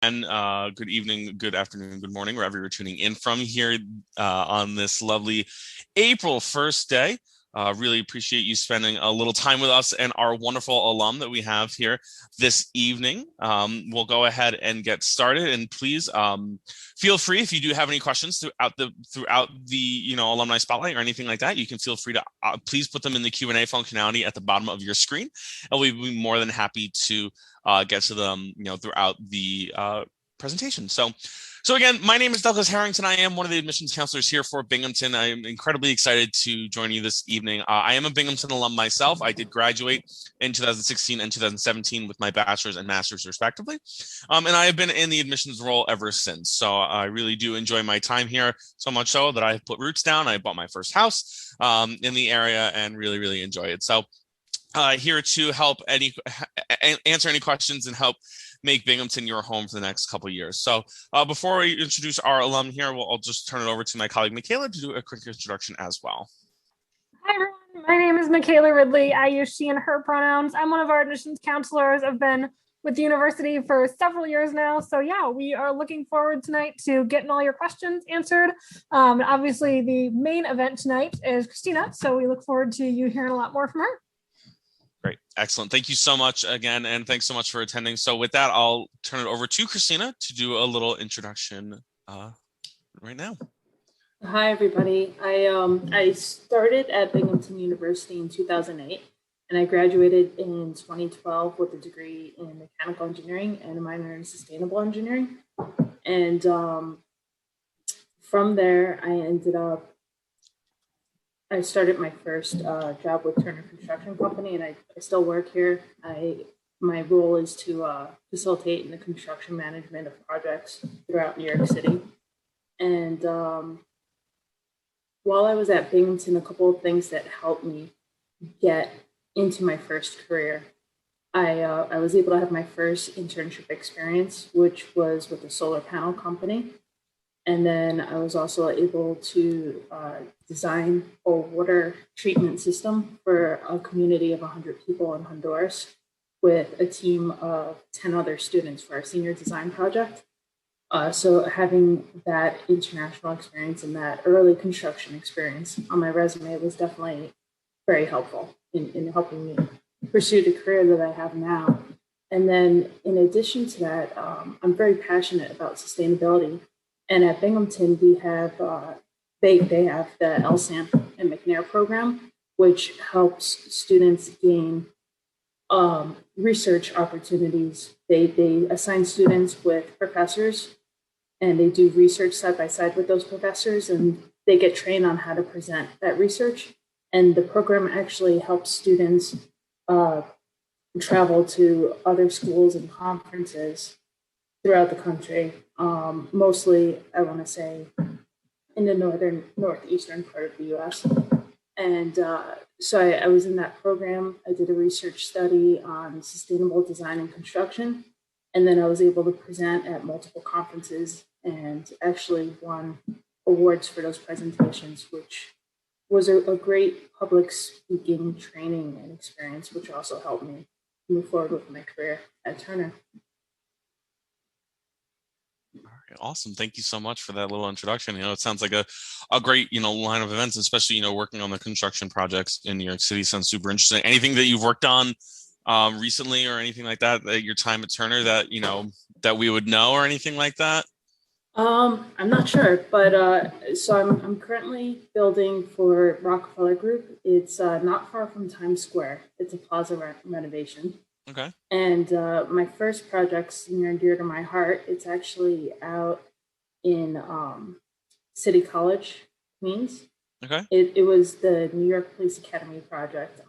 And good evening, good afternoon, good morning, wherever you're tuning in from here on this lovely April 1st day. Really appreciate you spending a little time with us and our wonderful alum that we have here this evening. We'll go ahead and get started, and please feel free if you do have any questions throughout the alumni spotlight or anything like that. You can feel free to please put them in the Q&A functionality at the bottom of your screen, and we'd be more than happy to get to them, throughout the presentation. So again, my name is Douglas Harrington. I am one of the admissions counselors here for Binghamton. I am incredibly excited to join you this evening. I am a Binghamton alum myself. I did graduate in 2016 and 2017 with my bachelor's and master's respectively. And I have been in the admissions role ever since. So I really do enjoy my time here, so much so that I have put roots down. I bought my first house in the area and really, really enjoy it. So here to help answer any questions and help make Binghamton your home for the next couple of years. So before we introduce our alum here, I'll just turn it over to my colleague Michaela to do a quick introduction as well. Hi everyone, my name is Michaela Ridley. I use she and her pronouns. I'm one of our admissions counselors. I've been with the university for several years now. So yeah, we are looking forward tonight to getting all your questions answered. Obviously the main event tonight is Christina. So we look forward to you hearing a lot more from her. Great. Excellent. Thank you so much again. And thanks so much for attending. So with that, I'll turn it over to Christina to do a little introduction right now. Hi, everybody. I started at Binghamton University in 2008, and I graduated in 2012 with a degree in mechanical engineering and a minor in sustainable engineering. And from there, I started my first job with Turner Construction Company, and I still work here. My role is to facilitate in the construction management of projects throughout New York City. And while I was at Binghamton, a couple of things that helped me get into my first career. I was able to have my first internship experience, which was with a solar panel company. And then I was also able to design a water treatment system for a community of 100 people in Honduras with a team of 10 other students for our senior design project. So having that international experience and that early construction experience on my resume was definitely very helpful in helping me pursue the career that I have now. And then in addition to that, I'm very passionate about sustainability. And at Binghamton, we have they have the LSAMP and McNair program, which helps students gain research opportunities. They assign students with professors, and they do research side by side with those professors, and they get trained on how to present that research. And the program actually helps students travel to other schools and conferences throughout the country, mostly, I want to say, in the northeastern part of the US. And so I was in that program. I did a research study on sustainable design and construction. And then I was able to present at multiple conferences and actually won awards for those presentations, which was a great public speaking training and experience, which also helped me move forward with my career at Turner. Awesome. Thank you so much for that little introduction. It sounds like a great, line of events, especially, working on the construction projects in New York City sounds super interesting. Anything that you've worked on recently or anything like that, your time at Turner that, that we would know or anything like that? I'm not sure, but so I'm currently building for Rockefeller Group. It's not far from Times Square. It's a plaza renovation. Okay. And my first project's near and dear to my heart. It's actually out in City College, Queens. Okay. It was the New York Police Academy project.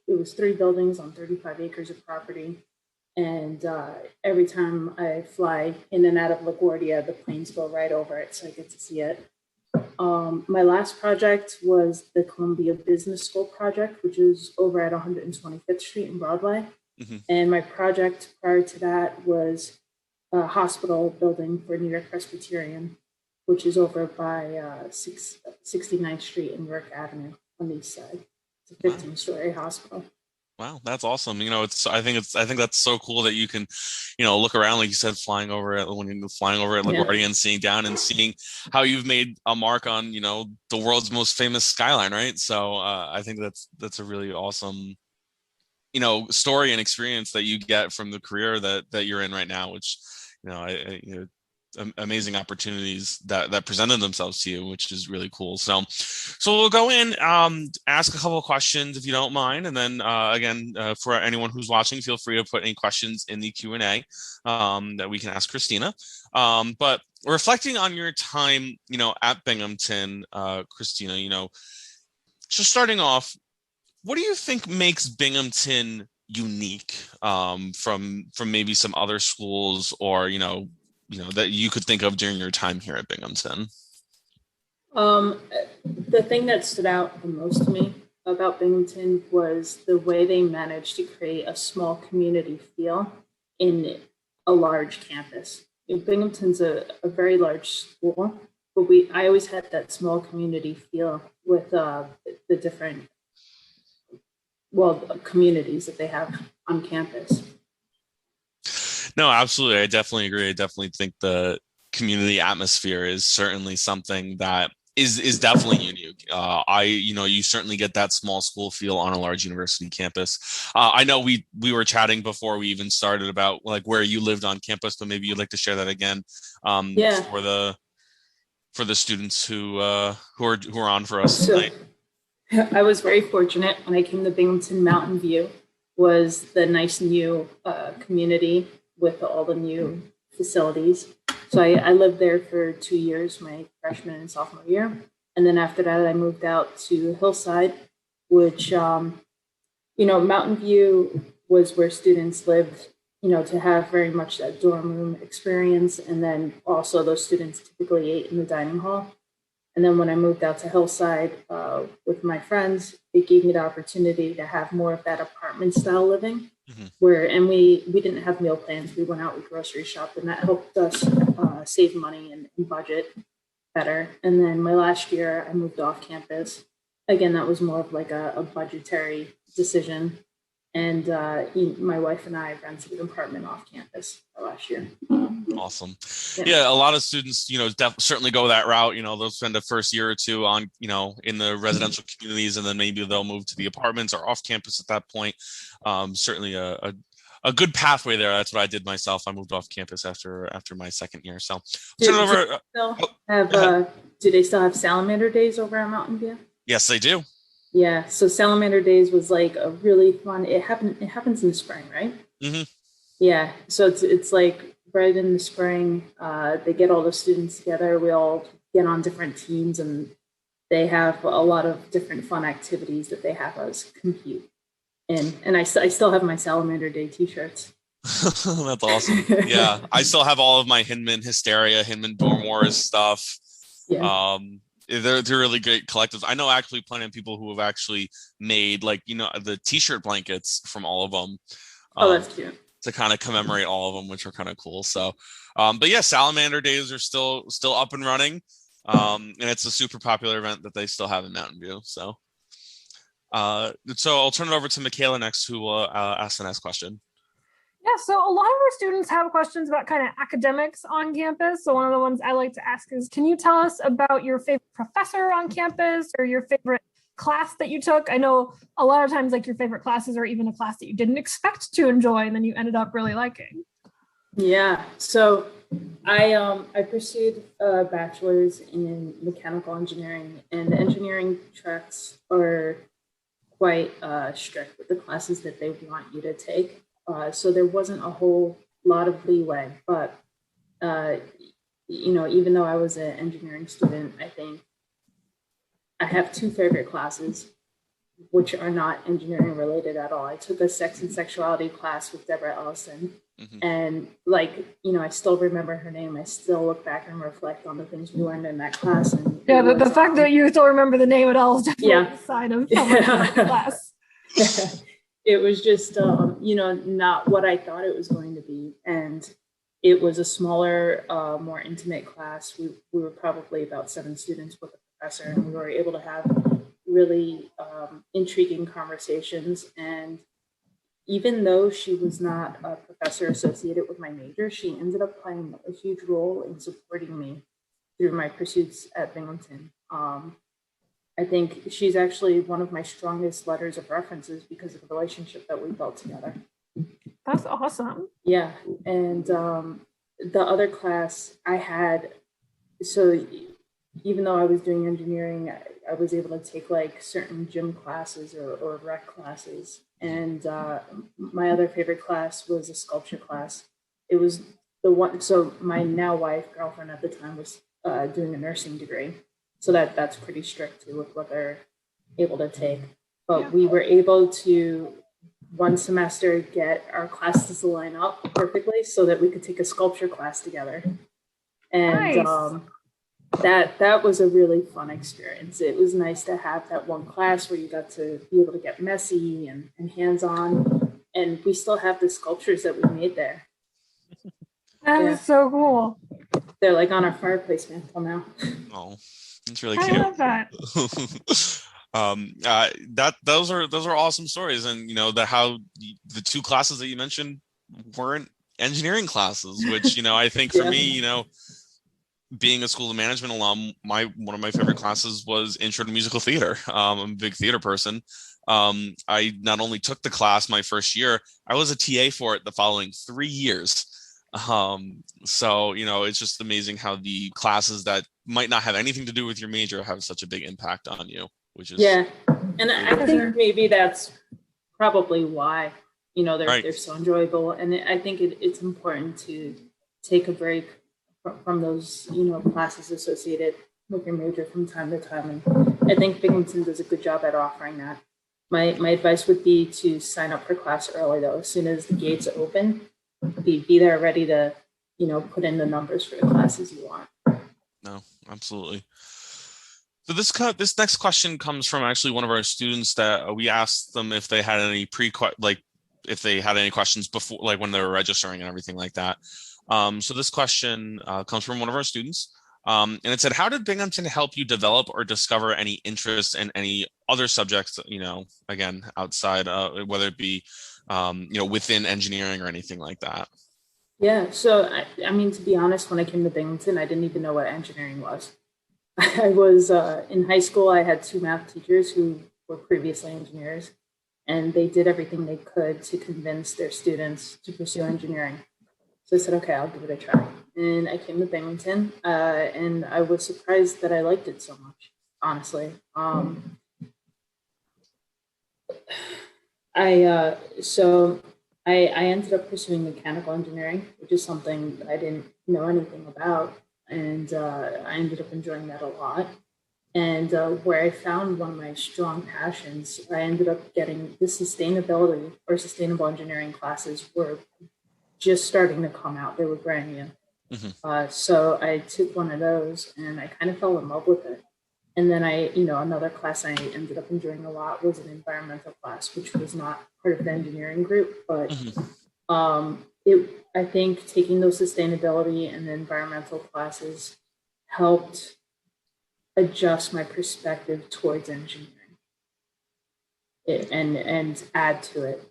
It was 3 buildings on 35 acres of property. And every time I fly in and out of LaGuardia, the planes go right over it, so I get to see it. My last project was the Columbia Business School project, which is over at 125th Street in Broadway. Mm-hmm. And my project prior to that was a hospital building for New York Presbyterian, which is over by 69th Street and York Avenue on the east side. It's a 15-story hospital. Wow, that's awesome. I think that's so cool that you can, look around, like you said, flying over it when you're flying over at Yeah. LaGuardia and seeing down and seeing how you've made a mark on, the world's most famous skyline, right? So I think that's a really awesome, story and experience that you get from the career that you're in right now, which, amazing opportunities that presented themselves to you, which is really cool. So we'll go in, ask a couple of questions if you don't mind, and then again, for anyone who's watching, feel free to put any questions in the Q&A that we can ask Christina. But reflecting on your time, at Binghamton, Christina, just starting off, what do you think makes Binghamton unique, from maybe some other schools, or that you could think of during your time here at Binghamton? The thing that stood out the most to me about Binghamton was the way they managed to create a small community feel in a large campus. Binghamton's a very large school, but I always had that small community feel with the different communities that they have on campus. No, absolutely. I definitely agree. I definitely think the community atmosphere is certainly something that is definitely unique. You certainly get that small school feel on a large university campus. I know we were chatting before we even started about like where you lived on campus, but maybe you'd like to share that again, Yeah. for the students who are on for us tonight. I was very fortunate when I came to Binghamton. Mountain View was the nice new community with all the new facilities. So I lived there for 2 years, my freshman and sophomore year. And then after that, I moved out to Hillside, which, Mountain View was where students lived, to have very much that dorm room experience. And then also those students typically ate in the dining hall. And then when I moved out to Hillside with my friends, it gave me the opportunity to have more of that apartment style living. Mm-hmm. We didn't have meal plans. We went out, we grocery shopped, and that helped us save money and budget better. And then my last year, I moved off campus. Again, that was more of like a budgetary decision. And my wife and I rented an apartment off campus last year. Awesome. Yeah, a lot of students, certainly go that route. They'll spend the first year or two on, in the residential communities, and then maybe they'll move to the apartments or off campus at that point. Certainly a good pathway there. That's what I did myself. I moved off campus after my second year. So turn it over. Do they still have Salamander Days over at Mountain View? Yes, they do. Yeah. So Salamander Days was like a really fun. It happens in the spring, right? Mm-hmm. Yeah. So it's like right in the spring. They get all the students together. We all get on different teams, and they have a lot of different fun activities that they have us compete in. And I still have my Salamander Day T-shirts. That's awesome. Yeah, I still have all of my Hinman Hysteria, Hinman Dorm Wars stuff. Yeah. They're really great collectives. I know actually plenty of people who have actually made the T-shirt blankets from all of them. Oh, that's cute. To kind of commemorate all of them, which are kind of cool. So, but yeah, Salamander Days are still up and running, and it's a super popular event that they still have in Mountain View. So I'll turn it over to Michaela next, who will ask the next question. Yeah, so a lot of our students have questions about kind of academics on campus. So one of the ones I like to ask is, can you tell us about your favorite professor on campus or your favorite class that you took? I know a lot of times like your favorite classes are even a class that you didn't expect to enjoy and then you ended up really liking. Yeah, so I pursued a bachelor's in mechanical engineering, and the engineering tracks are quite strict with the classes that they want you to take. So there wasn't a whole lot of leeway, but even though I was an engineering student, I think I have two favorite classes, which are not engineering related at all. I took a sex and sexuality class with Deborah Ellison. Mm-hmm. And I still remember her name. I still look back and reflect on the things we learned in that class. And yeah, the fact that you still remember the name at all is definitely a sign of how much that class. It was just, not what I thought it was going to be. And it was a smaller, more intimate class. We were probably about 7 students with a professor, and we were able to have really intriguing conversations. And even though she was not a professor associated with my major, she ended up playing a huge role in supporting me through my pursuits at Binghamton. I think she's actually one of my strongest letters of references because of the relationship that we built together. That's awesome. Yeah. And the other class I had, so even though I was doing engineering, I was able to take like certain gym classes or rec classes. And my other favorite class was a sculpture class. It was the one, so my now wife, girlfriend at the time, was doing a nursing degree. So that's pretty strict too with what they're able to take. But we were able to one semester get our classes to line up perfectly so that we could take a sculpture class together. And Nice. that was a really fun experience. It was nice to have that one class where you got to be able to get messy and hands-on. And we still have the sculptures that we made there. That is so cool. They're like on our fireplace mantle now. Oh, it's really I cute. love that. Those are awesome stories, and how the two classes that you mentioned weren't engineering classes, which I think for me, being a school of management alum, one of my favorite classes was Intro to Musical Theater. I'm a big theater person. I not only took the class my first year, I was a TA for it the following 3 years. So it's just amazing how the classes that might not have anything to do with your major have such a big impact on you, which is and I think maybe that's probably why they're so enjoyable. And I think it's important to take a break from those classes associated with your major from time to time, and I think Binghamton does a good job at offering that. My advice would be to sign up for class early, though. As soon as the gates open, be there ready to put in the numbers for the classes you want. No, absolutely. So this next question comes from actually one of our students that we asked them if they had any if they had any questions before, like when they were registering and everything like that. So this question comes from one of our students, and it said, "How did Binghamton help you develop or discover any interest in any other subjects? Again, outside, whether it be within engineering or anything like that?" Yeah. So I mean, to be honest, when I came to Binghamton, I didn't even know what engineering was. I was in high school. I had 2 math teachers who were previously engineers, and they did everything they could to convince their students to pursue engineering. So I said, okay, I'll give it a try. And I came to Binghamton, and I was surprised that I liked it so much, honestly. I ended up pursuing mechanical engineering, which is something that I didn't know anything about. And I ended up enjoying that a lot. And where I found one of my strong passions, I ended up getting the sustainability or sustainable engineering classes were just starting to come out. They were brand new. Mm-hmm. So I took one of those and I kind of fell in love with it. And then another class I ended up enjoying a lot was an environmental class, which was not part of the engineering group, but I think taking those sustainability and the environmental classes helped adjust my perspective towards engineering and add to it,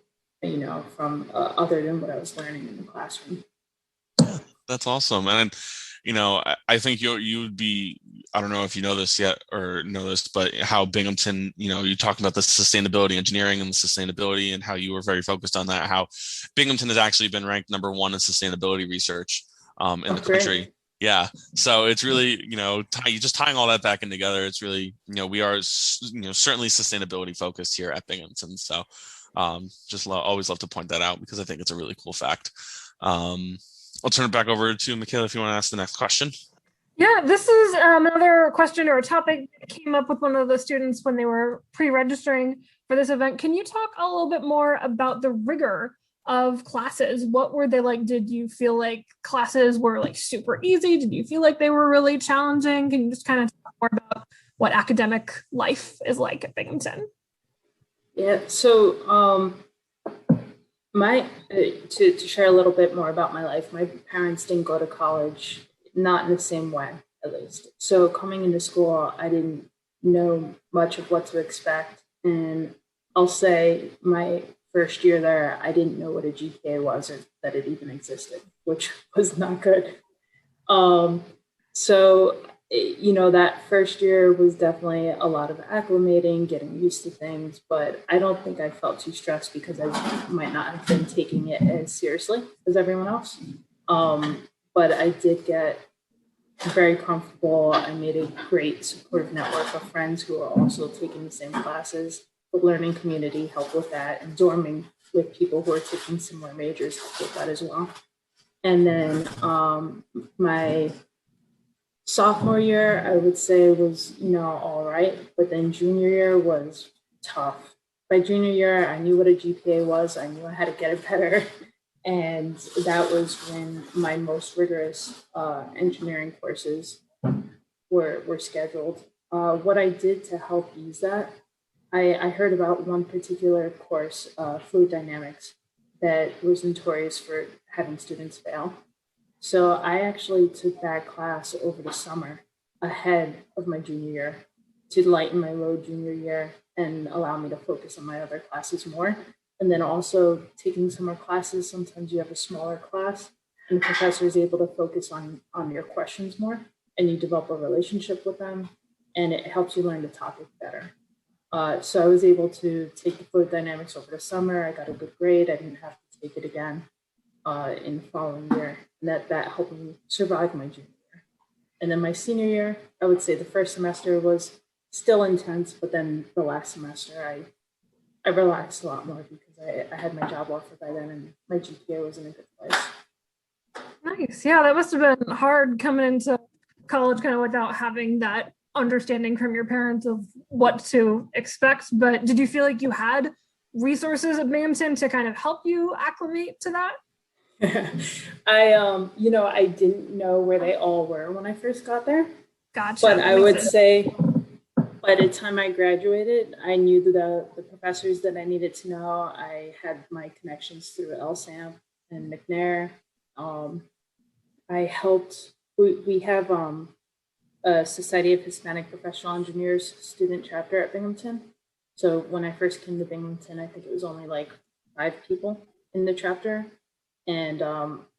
from other than what I was learning in the classroom. Yeah, that's awesome. And I think you would be, I don't know if you know this yet or know this, but how Binghamton, you talked about the sustainability engineering and the sustainability and how you were very focused on that, how Binghamton has actually been ranked number 1 in sustainability research in the country. Great. Yeah. So it's really, just tying all that back in together. It's really, we are, certainly sustainability focused here at Binghamton. So always love to point that out because I think it's a really cool fact. I'll turn it back over to Michaela if you want to ask the next question. Yeah, this is another question or a topic that came up with one of the students when they were pre-registering for this event. Can you talk a little bit more about the rigor of classes? What were they like? Did you feel like classes were like super easy? Did you feel like they were really challenging? Can you just kind of talk more about what academic life is like at Binghamton? Yeah, so to share a little bit more about my life, my parents didn't go to college, not in the same way, at least. So coming into school, I didn't know much of what to expect. And I'll say my first year there, I didn't know what a GPA was or that it even existed, which was not good. So, that first year was definitely a lot of acclimating, getting used to things, but I don't think I felt too stressed because I might not have been taking it as seriously as everyone else. But I did get very comfortable. I made a great supportive network of friends who are also taking the same classes. The learning community helped with that, and dorming with people who are taking similar majors helped with that as well. And then my sophomore year, I would say was, all right. But then junior year was tough. By junior year, I knew what a GPA was. I knew I had to get it better. And that was when my most rigorous engineering courses were scheduled. What I did to help ease that, I heard about one particular course, fluid dynamics, that was notorious for having students fail. So I actually took that class over the summer ahead of my junior year to lighten my load junior year and allow me to focus on my other classes more. And then also taking summer classes, sometimes you have a smaller class and the professor is able to focus on your questions more and you develop a relationship with them and it helps you learn the topic better. So I was able to take the fluid dynamics over the summer. I got a good grade. I didn't have to take it again in the following year. And that helped me survive my junior year. And then my senior year, I would say the first semester was still intense, but then the last semester I relaxed a lot more because I had my job offer by then and my GPA was in a good place. Nice. Yeah, that must have been hard coming into college kind of without having that understanding from your parents of what to expect. But did you feel like you had resources at Binghamton to kind of help you acclimate to that? I didn't know where they all were when I first got there. Gotcha. But I would say by the time I graduated, I knew the professors that I needed to know. I had my connections through LSAM and McNair. I helped, we have a Society of Hispanic Professional Engineers student chapter at Binghamton. So when I first came to Binghamton, I think it was only like 5 people in the chapter. And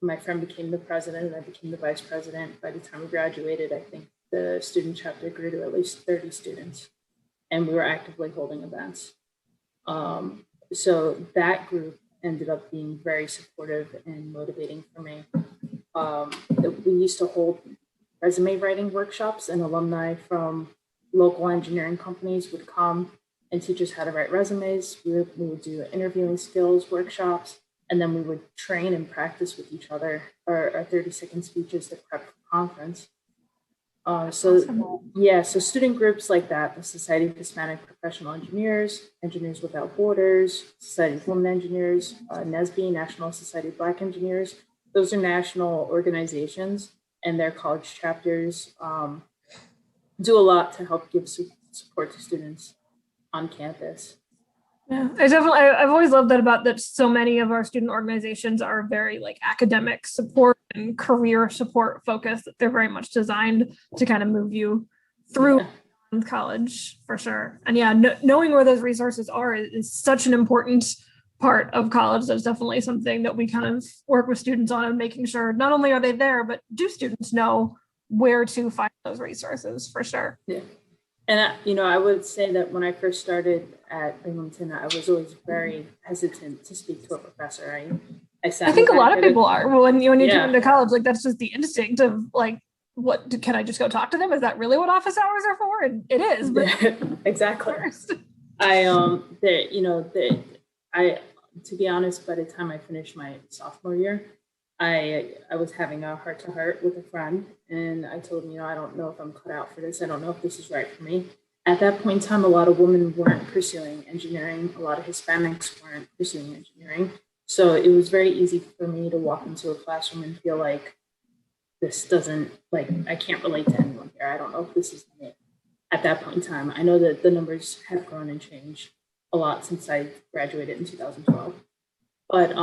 my friend became the president and I became the vice president. By the time we graduated, I think the student chapter grew to at least 30 students and we were actively holding events. So that group ended up being very supportive and motivating for me. We used to hold resume writing workshops and alumni from local engineering companies would come and teach us how to write resumes. We would do interviewing skills workshops, and then we would train and practice with each other our 30-second speeches to prep for conference. So student groups like that, the Society of Hispanic Professional Engineers, Engineers Without Borders, Society of Women Engineers, NSBE, National Society of Black Engineers, those are national organizations and their college chapters do a lot to help give support to students on campus. Yeah, I've always loved that about that. So many of our student organizations are very like academic support and career support focused. They're very much designed to kind of move you through college for sure. And knowing where those resources are is such an important part of college. That's definitely something that we kind of work with students on and making sure not only are they there, but do students know where to find those resources for sure. Yeah. And, I would say that when I first started at Binghamton, I was always very hesitant to speak to a professor. I think a lot of people are. Well, when you come into college, like that's just the instinct of like, can I just go talk to them? Is that really what office hours are for? And it is. But exactly. To be honest, by the time I finished my sophomore year, I was having a heart-to-heart with a friend, and I told him, I don't know if I'm cut out for this. I don't know if this is right for me. At that point in time, a lot of women weren't pursuing engineering. A lot of Hispanics weren't pursuing engineering. So it was very easy for me to walk into a classroom and feel like this doesn't, I can't relate to anyone here. I don't know if this is me. At that point in time, I know that the numbers have grown and changed a lot since I graduated in 2012. But,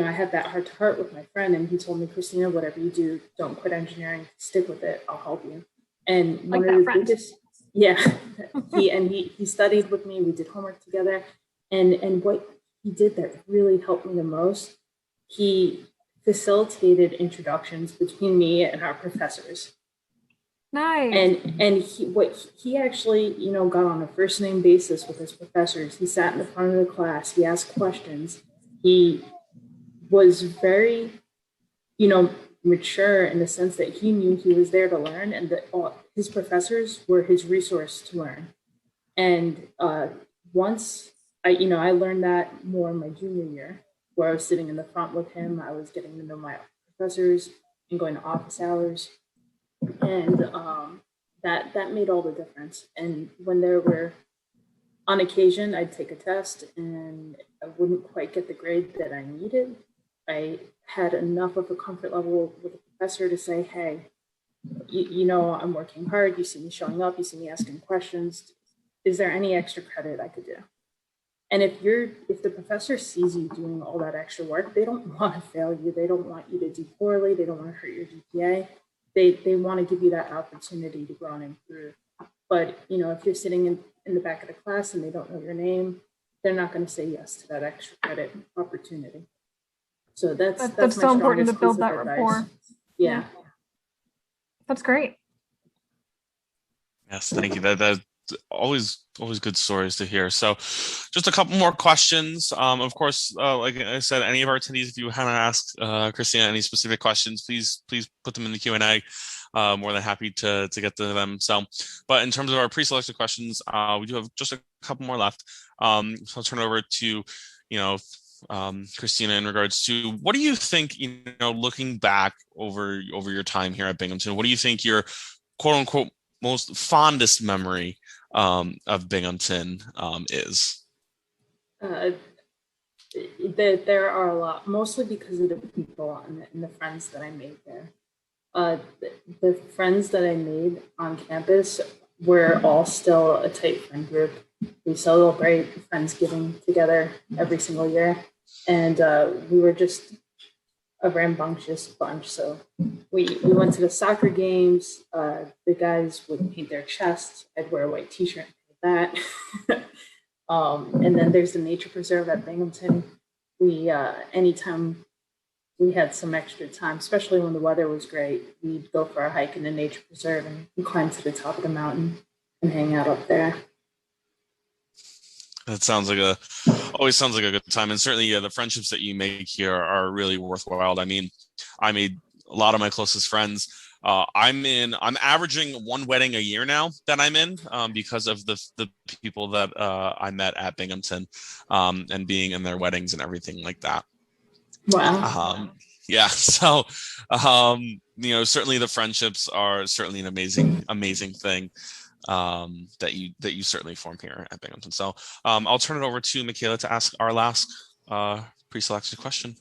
I had that heart to heart with my friend and he told me, Christina, whatever you do, don't quit engineering, stick with it. I'll help you. And one of the biggest, he studied with me. We did homework together. And what he did that really helped me the most, he facilitated introductions between me and our professors. Nice. And he actually, got on a first name basis with his professors. He sat in the front of the class. He asked questions. He was very, mature in the sense that he knew he was there to learn, and that his professors were his resource to learn. And once I learned that more in my junior year, where I was sitting in the front with him. I was getting to know my professors and going to office hours, and that made all the difference. And when there were, on occasion, I'd take a test and I wouldn't quite get the grade that I needed, I had enough of a comfort level with the professor to say, hey, I'm working hard. You see me showing up. You see me asking questions. Is there any extra credit I could do? And if the professor sees you doing all that extra work, they don't want to fail you. They don't want you to do poorly. They don't want to hurt your GPA. They want to give you that opportunity to grow and improve. But if you're sitting in the back of the class and they don't know your name, they're not going to say yes to that extra credit opportunity. So that's so important to build that rapport. Yeah. That's great. Yes, thank you. That's always good stories to hear. So just a couple more questions. Of course, like I said, any of our attendees, if you want to ask Christina any specific questions, please put them in the Q&A. More than happy to get to them. So, but in terms of our pre-selected questions, we do have just a couple more left. So I'll turn it over to, Christina, in regards to what do you think, looking back over your time here at Binghamton, what do you think your quote unquote most fondest memory of Binghamton is? There are a lot, mostly because of the people and the friends that I made there. The friends that I made on campus were all still a tight friend group. We celebrate Friendsgiving together every single year, and we were just a rambunctious bunch. So we went to the soccer games. The guys would paint their chests. I'd wear a white T-shirt like that. And then there's the nature preserve at Binghamton. We anytime we had some extra time, especially when the weather was great, we'd go for a hike in the nature preserve and climb to the top of the mountain and hang out up there. That always sounds like a good time. And certainly the friendships that you make here are really worthwhile. I mean, I made a lot of my closest friends. I'm averaging one wedding a year now that I'm in because of the people that I met at Binghamton and being in their weddings and everything like that. Wow. Yeah. So, certainly the friendships are certainly an amazing thing that you certainly form here at Binghamton. So I'll turn it over to Michaela to ask our last pre-selected question.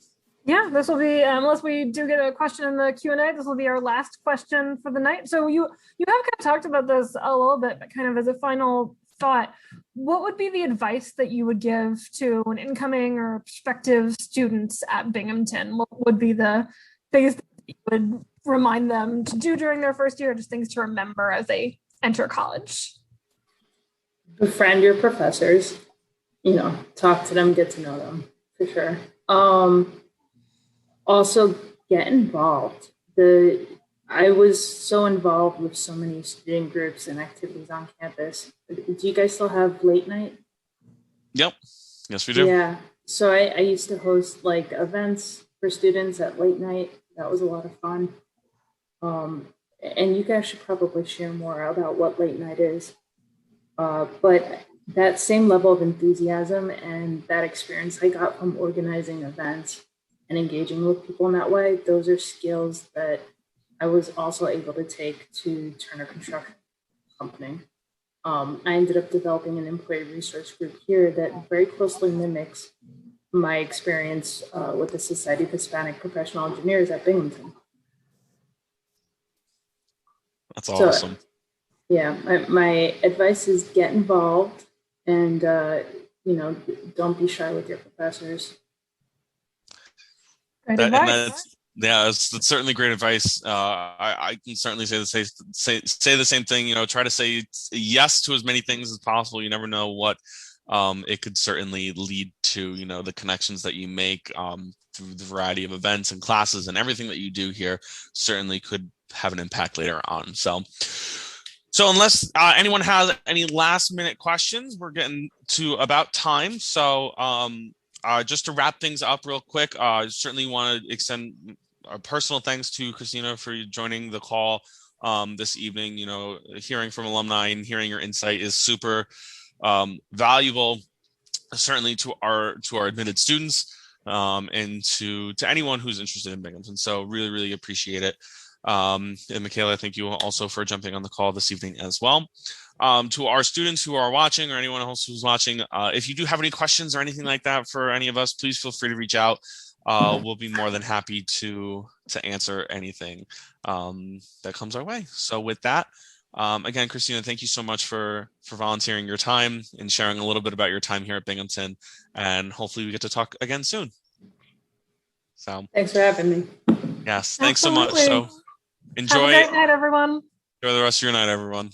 Yeah, this will be, unless we do get a question in the Q&A, this will be our last question for the night. So you have kind of talked about this a little bit, but kind of as a final thought, what would be the advice that you would give to an incoming or prospective students at Binghamton? What would be the things that you would remind them to do during their first year, just things to remember as they enter college? Befriend your professors, talk to them, get to know them, for sure. Also get involved. I was so involved with so many student groups and activities on campus. Do you guys still have late night? Yep. Yes, we do. Yeah. So I used to host like events for students at late night. That was a lot of fun. And you guys should probably share more about what late night is. But that same level of enthusiasm and that experience I got from organizing events and engaging with people in that way, those are skills that I was also able to take to Turner Construction Company. I ended up developing an employee resource group here that very closely mimics my experience with the Society of Hispanic Professional Engineers at Binghamton. That's awesome. So, yeah, my advice is get involved and, don't be shy with your professors. That's certainly great advice. I can certainly say the same thing. Try to say yes to as many things as possible. You never know what it could certainly lead to, the connections that you make through the variety of events and classes and everything that you do here certainly could have an impact later on. So unless anyone has any last minute questions, we're getting to about time. So just to wrap things up real quick, certainly want to extend personal thanks to Christina for joining the call this evening. Hearing from alumni and hearing your insight is super valuable, certainly to our admitted students and to anyone who's interested in Binghamton. So really, really appreciate it. And Michaela, thank you also for jumping on the call this evening as well. To our students who are watching or anyone else who's watching, if you do have any questions or anything like that for any of us, please feel free to reach out. We'll be more than happy to answer anything that comes our way. So with that, again, Christina, thank you so much for volunteering your time and sharing a little bit about your time here at Binghamton, and hopefully we get to talk again soon. So thanks for having me. Yes, thanks so much. Absolutely. So enjoy. Have a great night, everyone. Enjoy the rest of your night, everyone.